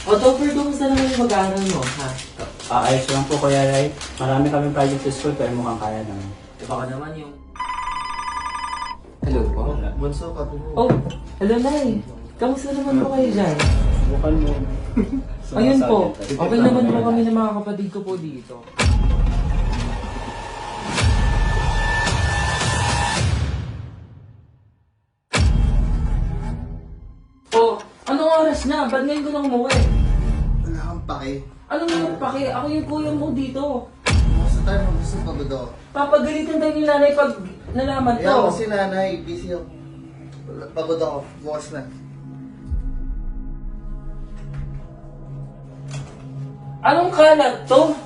O, Topper, kumusta naman yung mag-aaral mo, ha? Ayos lang po, Kuya Ray. Marami kami project sa school, pero mukhang kaya naman. Baka naman yung... Hello po? Bunso, kape mo. Oh, hello, Nay. Kamusta naman po kayo dyan? Bukan mo. Ayun po, okay naman po kami ng mga kapatid ko po dito. Oh, anong oras na? Ba't ngayon ko lang umuwi? Wala kang pake. Anong naman paki? Ako yung kuya mo dito. Gusto tayo mag-gusto pagod ako. Papagalitan tayo ni nanay pag nalaman to. Kaya kasi nanay, busy ako. Pagod ako. Bukas na. Anong kalat to?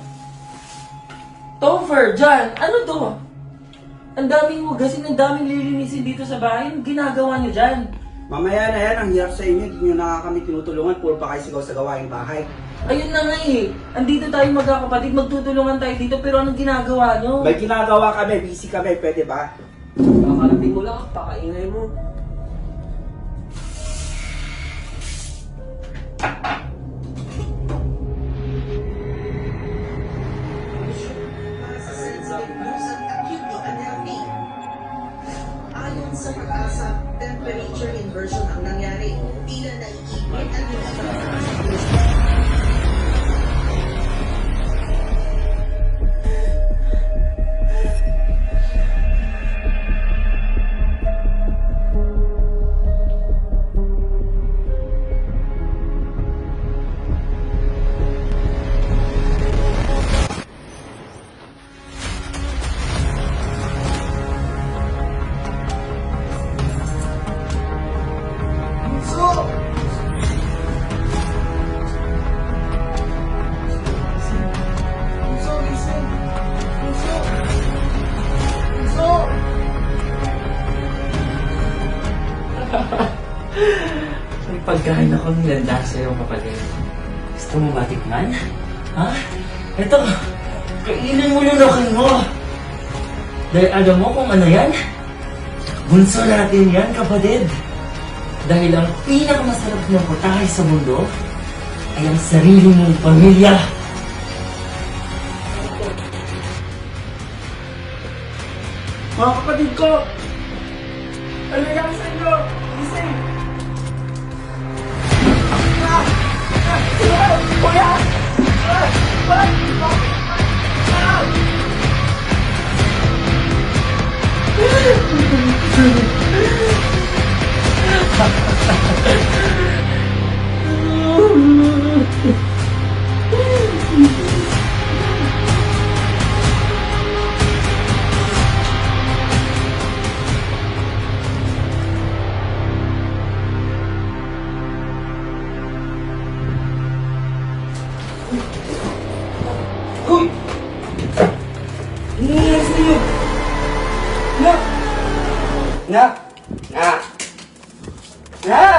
Topher, Jan, ano to? Ang daming hugasin, ang daming lilinisin dito sa bahay. Anong ginagawa niyo dyan? Mamaya na yan, ang hirap sa inyo, hindi nyo na kami tinutulungan, puro pa kayo sigaw sa gawaing bahay. Ayun na nga eh. Andito tayo magkakapatid, magtutulungan tayo dito, pero anong ginagawa niyo? May ginagawa kami, busy kami, pwede ba? Kakarating mo lang, pakaingay mo. Ayon sa pag-asa, temperature inversion ang nangyari. Tila naiipit ang Bunso! Bunso, gising! Bunso! Bunso! May pagkain ako nilanda sa'yo, kapatid. Gusto mo ba tikman? Ha? Ito, kainin mo yung laking mo. Dahil alam mo kung ano yan? Bunso natin yan, kapatid. Dahil ang pinakamasarap na putahe sa mundo ay ang sarili mong pamilya. Mga kapatid ko! Ano nangyari sa inyo? Gising! Kuya! Hoy! Ano nangyari sa iyo? Nak! Na! Na! Na!